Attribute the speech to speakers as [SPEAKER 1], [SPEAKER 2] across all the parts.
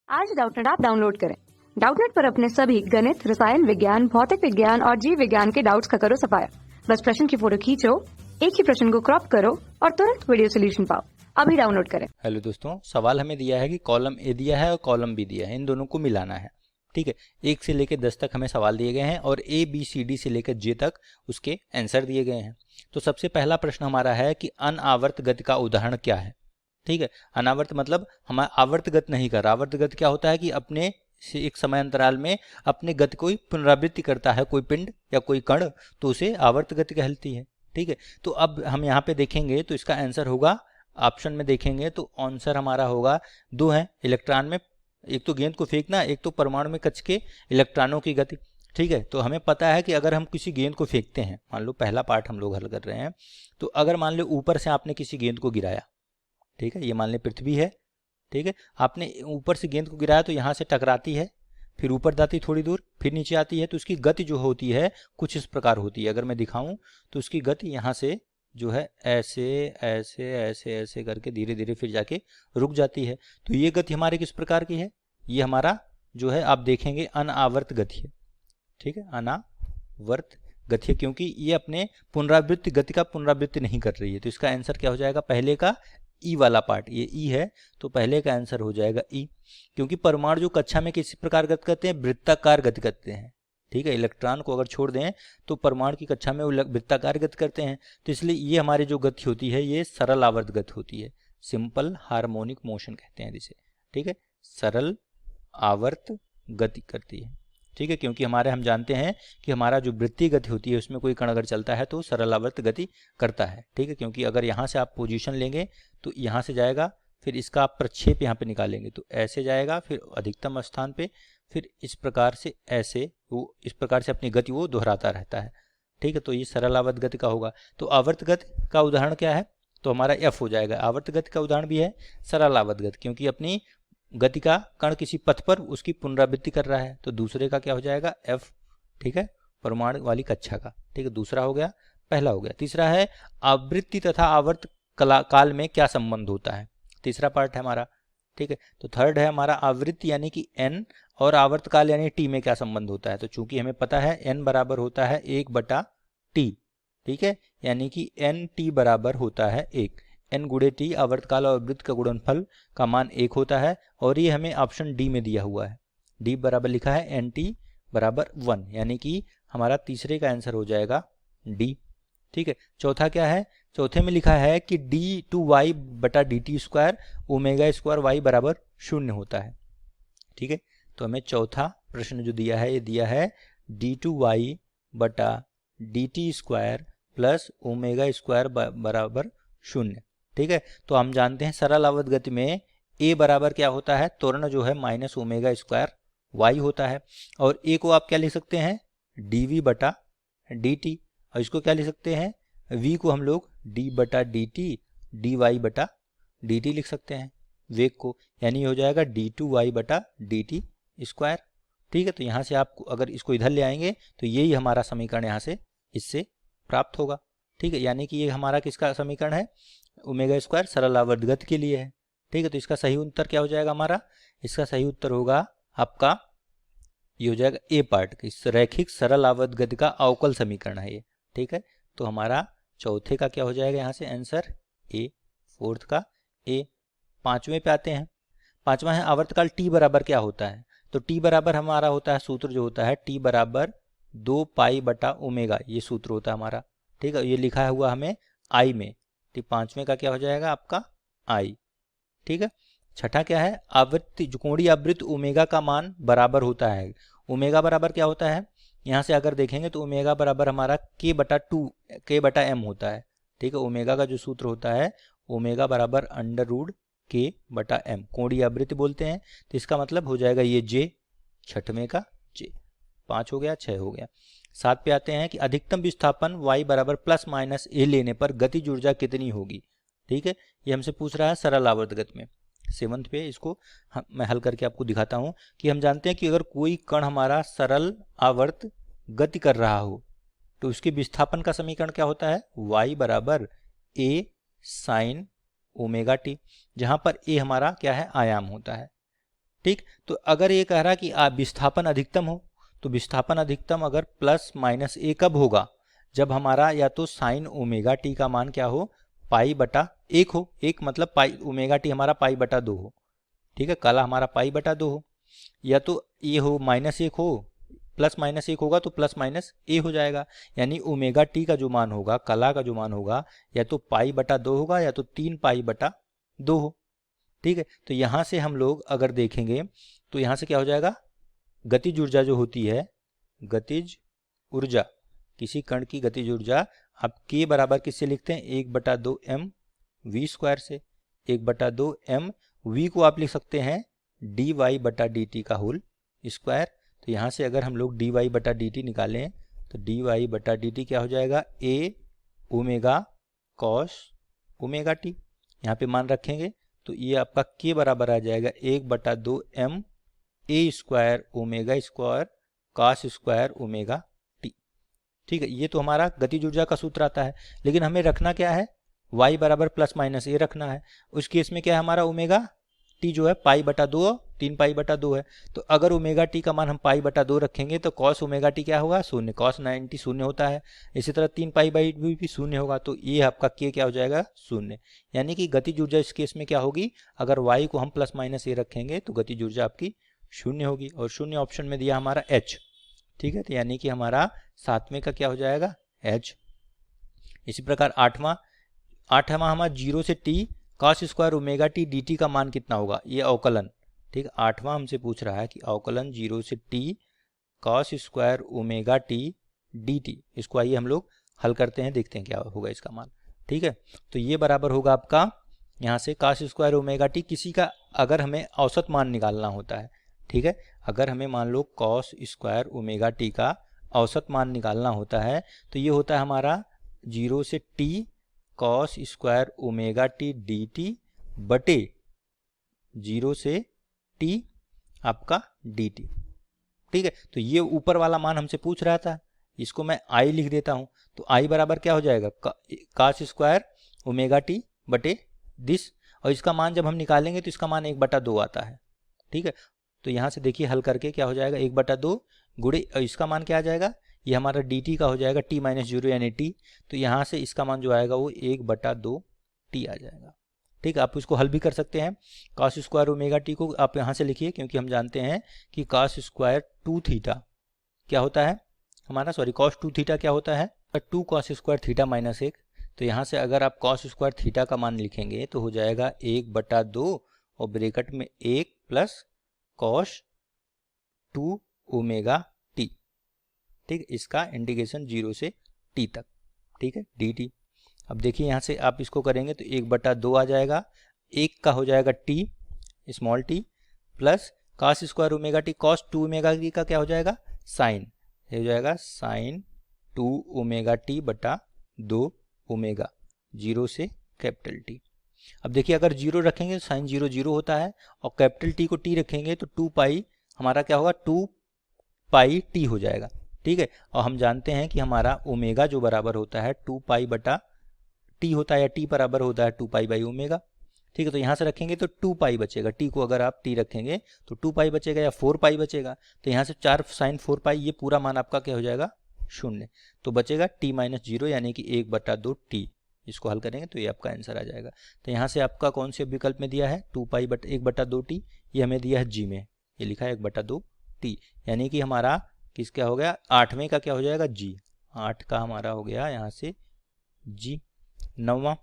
[SPEAKER 1] आज Doubtnut app download करें। Doubtnut पर अपने सभी गणित, रसायन विज्ञान, भौतिक विज्ञान और जीव विज्ञान के डाउट्स का करो सफाया। बस प्रश्न की फोटो खींचो, एक ही प्रश्न को क्रॉप करो और तुरंत वीडियो सोल्यूशन पाओ। अभी डाउनलोड करें।
[SPEAKER 2] हेलो दोस्तों, सवाल हमें दिया है कि कॉलम ए दिया है और कॉलम बी दिया है, इन दोनों को मिलाना है। ठीक है, 1 से लेकर 10 तक हमें सवाल दिए गए हैं और ए बी सी डी से लेकर जे तक उसके आंसर दिए गए हैं। तो सबसे पहला प्रश्न हमारा है कि अनावर्त गति का उदाहरण क्या है। ठीक है, अनावर्त मतलब हमारा आवर्त गति नहीं कर रहा। आवर्त गति क्या होता है कि अपने से एक समय अंतराल में अपने गति को पुनरावृत्ति करता है कोई पिंड या कोई कण, तो उसे आवर्त गति कहलाती है। ठीक है, तो अब हम यहाँ पे देखेंगे तो इसका आंसर होगा, ऑप्शन में देखेंगे तो आंसर हमारा होगा 2 है। इलेक्ट्रॉन में एक तो गेंद को फेंकना, एक तो परमाणु में कच के इलेक्ट्रॉनों की गति। ठीक है, तो हमें पता है कि अगर हम किसी गेंद को फेंकते हैं, मान लो पहला पार्ट हम लोग हल कर रहे हैं, तो अगर मान लो ऊपर से आपने किसी गेंद को गिराया, ठीक है, ये मान लें पृथ्वी है, ठीक है, आपने ऊपर से गेंद को गिराया तो यहाँ से टकराती है, फिर ऊपर जाती थोड़ी दूर, फिर नीचे आती है, तो उसकी गति जो होती है कुछ इस प्रकार होती है। अगर मैं दिखाऊं तो उसकी गति यहाँ से जो है ऐसे ऐसे ऐसे ऐसे करके धीरे धीरे फिर जाके रुक जाती है। तो ये गति हमारे किस प्रकार की है, ये हमारा जो है आप देखेंगे अनावर्त गति है। ठीक है, अनावर्त गति है, क्योंकि ये अपने पुनरावृत्ति गति का पुनरावृत्ति नहीं कर रही है। तो इसका आंसर क्या हो जाएगा, पहले का ई वाला पार्ट, ये ई है तो पहले का आंसर हो जाएगा ई। क्योंकि परमाणु जो कक्षा में किसी प्रकार गति करते हैं, वृत्ताकार गति करते हैं। ठीक है, इलेक्ट्रॉन को अगर छोड़ दें तो परमाणु की कक्षा में वो वृत्ताकार गति करते हैं, तो इसलिए ये हमारी जो गति होती है ये सरल आवर्त गति होती है। सिंपल हार्मोनिक मोशन कहते हैं जिसे। ठीक है, सरल आवर्त गति करती है। ठीक है, क्योंकि हम जानते हैं कि हमारा जो वृत्तीय गति होती है उसमें कोई कण अगर चलता है तो सरल आवर्त गति करता है। ठीक है, क्योंकि अगर यहाँ से आप पोजीशन लेंगे तो यहाँ से जाएगा, फिर इसका आप प्रक्षेप यहाँ पे निकालेंगे तो ऐसे जाएगा, फिर अधिकतम स्थान पे, फिर इस प्रकार से ऐसे, वो इस प्रकार से अपनी गति वो दोहराता रहता है। ठीक है, तो ये सरल आवर्त गति का होगा। तो आवर्त गति का उदाहरण क्या है, तो हमारा एफ हो जाएगा। आवर्त गति का उदाहरण भी है सरल आवर्त गति, क्योंकि अपनी गति का कण किसी पथ पर उसकी पुनरावृत्ति कर रहा है, तो दूसरे का क्या हो जाएगा, एफ। ठीक है, परमाणु वाली कक्षा का। ठीक है, दूसरा हो गया, पहला हो गया। तीसरा है आवृत्ति तथा आवर्त काल में क्या संबंध होता है, तीसरा पार्ट है हमारा। ठीक है, तो थर्ड है हमारा आवृत्ति यानी कि एन और आवर्त काल यानी टी में क्या संबंध होता है। तो चूंकि हमें पता है एन बराबर होता है 1/t। ठीक है, यानी कि एन टी बराबर होता है 1। एन गुणे टी आवर्तकाल और वृत्त का गुणनफल का मान 1 होता है, और ये हमें ऑप्शन डी में दिया हुआ है। डी बराबर लिखा है एन टी बराबर 1, यानी कि हमारा तीसरे का आंसर हो जाएगा डी। ठीक है, चौथा क्या है, चौथे में लिखा है कि d/dt² ओमेगा² y बराबर 0 होता है। ठीक है, तो हमें चौथा प्रश्न जो दिया है ये दिया है d/dt² प्लस ओमेगा² बराबर 0। ठीक है, तो हम जानते हैं सरल आवर्त गति में a बराबर क्या होता है, त्वरण जो है -ओमेगा² y होता है, और a को आप क्या लिख सकते हैं, dv/dt, और इसको क्या लिख सकते हैं, v को हम लोग d/dt dy/dt लिख सकते हैं वेग को, यानी हो जाएगा d2y/dt²। ठीक है, तो यहाँ से आप अगर इसको इधर ले आएंगे तो यही हमारा समीकरण यहाँ से इससे प्राप्त होगा। ठीक है, यानी कि ये हमारा किसका समीकरण है, ओमेगा² सरल आवर्त गति के लिए है। ठीक है, तो इसका सही उत्तर क्या हो जाएगा हमारा, इसका सही उत्तर होगा आपका, ये हो जाएगा ए पार्ट, इस रैखिक सरल आवर्त गति का अवकल समीकरण है ये। ठीक है, तो हमारा चौथे का क्या हो जाएगा यहाँ से आंसर ए, फोर्थ का ए। पांचवें पे आते हैं। पांचवा है आवर्तकाल टी बराबर क्या होता है, तो टी बराबर हमारा होता है, सूत्र जो होता है टी बराबर 2π/ω, ये सूत्र होता है हमारा। ठीक है, ये लिखा हुआ हमें आई में, तो पांचवें का क्या हो जाएगा आपका आई। ठीक है, छठा क्या है, आवृत्ति कोणीय आवृत्ति ओमेगा का मान बराबर होता है। ओमेगा बराबर क्या होता है, यहाँ से अगर देखेंगे तो ओमेगा बराबर हमारा k/m होता है। ठीक है, ओमेगा का जो सूत्र होता है ओमेगा बराबर √k/m, कोणीय आवृत्ति बोलते हैं। तो इसका मतलब हो जाएगा ये j, छठवें का j। 5 हो गया, 6 हो गया। 7 पे आते हैं कि अधिकतम विस्थापन y बराबर +- a लेने पर गतिज ऊर्जा कितनी होगी। ठीक है, ये हमसे पूछ रहा है सरल आवर्त गति में। 7 पे इसको मैं हल करके आपको दिखाता हूँ कि हम जानते हैं कि अगर कोई कण हमारा सरल आवर्त गति कर रहा हो तो उसके विस्थापन का समीकरण क्या होता है, y बराबर a sin ω t, जहाँ पर a हमारा क्या है, आयाम होता है। ठीक। तो अगर ये कह रहा कि विस्थापन अधिकतम हो, तो विस्थापन अधिकतम अगर प्लस माइनस ए कब होगा, जब हमारा या तो साइन ओमेगा टी का मान क्या हो, पाई बटा एक हो, एक मतलब पाई ओमेगा टी हमारा पाई बटा दो हो, ठीक है, कला हमारा पाई बटा दो हो, या तो ये हो माइनस एक हो, प्लस माइनस एक होगा तो प्लस माइनस ए हो जाएगा, यानी ओमेगा टी का जो मान होगा, कला का जो मान होगा, या तो पाई बटा दो होगा या तो 3 पाई बटा दो हो, ठीक है। तो यहाँ से हम लोग अगर देखेंगे तो यहाँ से क्या हो जाएगा, गतिज ऊर्जा जो होती है, गतिज ऊर्जा, किसी कण की गतिज ऊर्जा आप के बराबर किससे लिखते हैं, 1/2 m v स्क्वायर से, 1/2 m v को आप लिख सकते हैं dy बटा डी टी का होल स्क्वायर। तो यहाँ से अगर हम लोग dy बटा डी टी निकालें तो dy बटा डी टी क्या हो जाएगा, a omega cos omega T, यहाँ पे मान रखेंगे तो ये आपका के बराबर आ जाएगा 1/2 m a square omega square cos square omega T, ठीक है। ये तो हमारा गतिज ऊर्जा का सूत्र आता है, लेकिन हमें रखना क्या है, y बराबर प्लस माइनस ए रखना है। उस केस में क्या है, हमारा ओमेगा टी जो है पाई बटा दो, 3 पाई बटा दो है, तो अगर ओमेगा टी का मान हम पाई बटा दो रखेंगे तो कॉस ओमेगा टी क्या होगा, शून्य, कॉस 90 शून्य होता है, इसी तरह 3 पाई बाई भी शून्य होगा, तो ये आपका के क्या हो जाएगा, शून्य। यानी कि गतिज ऊर्जा इस केस में क्या होगी, अगर y को हम प्लस माइनस ए रखेंगे तो गतिज ऊर्जा आपकी शून्य होगी, और शून्य ऑप्शन में दिया हमारा h, ठीक है। तो यानी कि हमारा सातवें का क्या हो जाएगा, h। इसी प्रकार आठवां हमारा 0 से t cos square omega T D T का मान कितना होगा, ये अवकलन, ठीक है। आठवां हमसे पूछ रहा है कि अवकलन 0 से t cos square omega T D T, इसको आइए हम लोग हल करते हैं, देखते हैं क्या होगा इसका मान, ठीक है। तो ये बराबर होगा आपका यहाँ से कॉस स्क्वायर ओमेगा टी, किसी का अगर हमें औसत मान निकालना होता है, ठीक है, अगर हमें मान लो कॉस स्क्वायर ओमेगा टी का औसत मान निकालना होता है तो ये होता है हमारा 0 से t cos square omega T D T बटे 0 से t आपका डी टी, ठीक है। तो ये ऊपर वाला मान हमसे पूछ रहा था, इसको मैं i लिख देता हूं, तो i बराबर क्या हो जाएगा, कॉस स्क्वायर ओमेगा टी बटे दिस, और इसका मान जब हम निकालेंगे तो इसका मान 1/2 आता है, ठीक है। तो यहाँ से देखिए हल करके क्या हो जाएगा, 1/2 गुणे, और इसका मान क्या आ जाएगा, ये हमारा dt का हो जाएगा t माइनस 0 यानी t, तो यहाँ से इसका मान जो आएगा वो 1/2 t आ जाएगा, ठीक है। आप इसको हल भी कर सकते हैं, कॉस स्क्वायर ओमेगा टी को आप यहाँ से लिखिए, क्योंकि हम जानते हैं कि कॉस स्क्वायर 2 थीटा क्या होता है हमारा, सॉरी कॉस 2 थीटा क्या होता है, 2 कॉस स्क्वायर थीटा माइनस 1, तो यहाँ से अगर आप कॉस स्क्वायर थीटा का मान लिखेंगे तो हो जाएगा 1/2 और ब्रैकेट में 1 प्लस कॉस 2 ओमेगा टी, ठीक, इसका इंटीग्रेशन 0 से t तक, ठीक है, dt। अब देखिए यहाँ से आप इसको करेंगे तो 1/2 आ जाएगा, 1 का हो जाएगा t small t plus cos square omega T, cos 2 omega T का क्या हो जाएगा, साइन, ये हो जाएगा साइन 2 ओमेगा टी बटा 2 ओमेगा 0 से कैपिटल T। अब देखिए अगर 0 रखेंगे तो साइन 0 0 होता है, और कैपिटल T को t रखेंगे तो 2 पाई हमारा क्या होगा, 2 पाई t हो जाएगा, ठीक है। और हम जानते हैं कि हमारा ओमेगा जो बराबर होता है 2 पाई बटा t होता है, या t बराबर होता है 2 पाई बाई ओमेगा, ठीक है। तो यहाँ से रखेंगे तो 2 पाई बचेगा, t को अगर आप t रखेंगे तो 2 पाई बचेगा या 4 पाई बचेगा, तो यहाँ से 4 साइन 4 पाई, ये पूरा मान आपका क्या हो जाएगा, 0, तो बचेगा t माइनस 0 यानी कि 1/2 t, इसको हल करेंगे तो ये आपका आंसर आ जाएगा। तो यहाँ से आपका कौन से विकल्प में दिया है, 2 पाई 1/2 t, ये हमें दिया है जी में, ये लिखा है 1/2 t, यानी कि हमारा किस क्या हो गया, 8वें का क्या हो जाएगा, जी, 8 का हमारा हो गया यहाँ से जी। 9वां,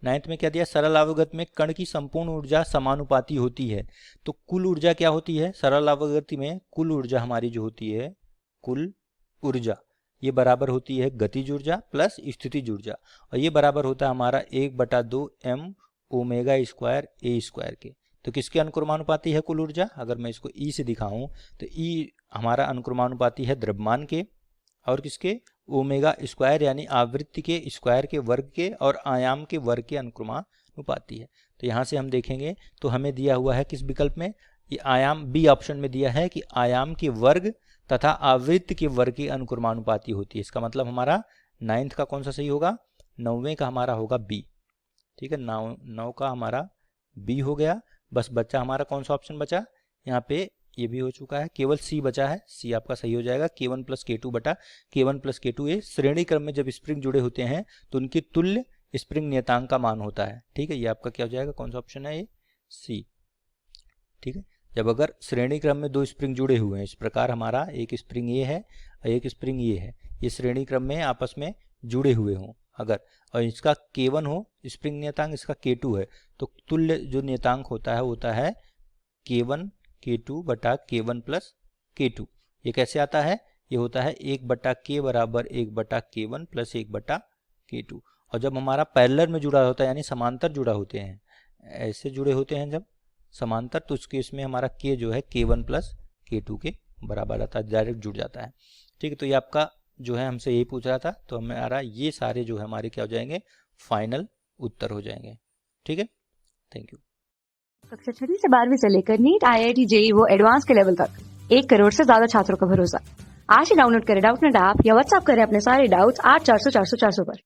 [SPEAKER 2] 9th में क्या दिया, सरल अवगत में कण की संपूर्ण ऊर्जा समानुपाती होती है, तो कुल ऊर्जा क्या होती है, सरल अवगति में कुल ऊर्जा हमारी जो होती है, कुल ऊर्जा ये बराबर होती है गतिज ऊर्जा प्लस स्थितिज ऊर्जा, और ये बराबर होता है हमारा 1/2 m ओमेगा स्क्वायर ए स्क्वायर के। तो किसके अनुक्रमानुपाती है कुल ऊर्जा, अगर मैं इसको ई से दिखाऊं तो ई हमारा अनुक्रमानुपाती है द्रव्यमान के, और किसके, ओमेगा स्क्वायर यानी आवृत्ति के स्क्वायर के वर्ग के और आयाम के वर्ग के अनुक्रमानुपाती है। तो यहाँ से हम देखेंगे तो हमें दिया हुआ है किस विकल्प में, ये आयाम, बी ऑप्शन में दिया है कि आयाम के वर्ग तथा आवृत्ति के वर्ग की अनुक्रमानुपाती होती है। इसका मतलब हमारा 9th का कौन सा सही होगा, 9वें का हमारा होगा बी, ठीक है, 9 का हमारा बी हो गया। बस बच्चा हमारा कौन सा ऑप्शन बचा, यहाँ पे ये भी हो चुका है, केवल सी बचा है, सी आपका सही हो जाएगा। K1 प्लस K2 बटा K1 प्लस K2 ये श्रेणी क्रम में जब स्प्रिंग जुड़े होते हैं तो उनकी तुल्य स्प्रिंग नियतांक का मान होता है। ठीक है, ये आपका क्या हो जाएगा, कौन सा ऑप्शन है, ये सी। ठीक है, जब अगर श्रेणी क्रम में दो स्प्रिंग जुड़े हुए हैं, इस प्रकार हमारा एक स्प्रिंग ये है और एक स्प्रिंग ये है, ये श्रेणी क्रम में आपस में जुड़े हुए हों अगर, और इसका K1 हो स्प्रिंग नियतांक, इसका K2 है, तो तुल्य जो नियतांक होता है K1 K2 बटा K1 प्लस K2। ये कैसे आता है, ये होता है 1 बटा K बराबर 1 बटा K1 प्लस 1 बटा K2। और जब हमारा पैरेलल में जुड़ा होता है यानी समांतर जुड़ा होते हैं, ऐसे जुड़े होते हैं जब समांतर, तो उस केस में हमारा K जो है K1 प्लस K2 के बराबर आता है, डायरेक्ट जुड़ जाता है। ठीक है, तो ये आपका जो है हमसे यही पूछ रहा था, तो हमारा ये सारे जो है हमारे क्या हो जाएंगे, फाइनल उत्तर हो जाएंगे। ठीक है, थैंक यू।
[SPEAKER 1] कक्षा 6 से 12वीं से लेकर नीट, IIT, JEE वो एडवांस के लेवल तक 1 करोड़ से ज्यादा छात्रों का भरोसा। आज ही डाउनलोड करें डाउटनेट ऐप या व्हाट्सएप करें अपने सारे डाउट्स 8400 400 400 पर।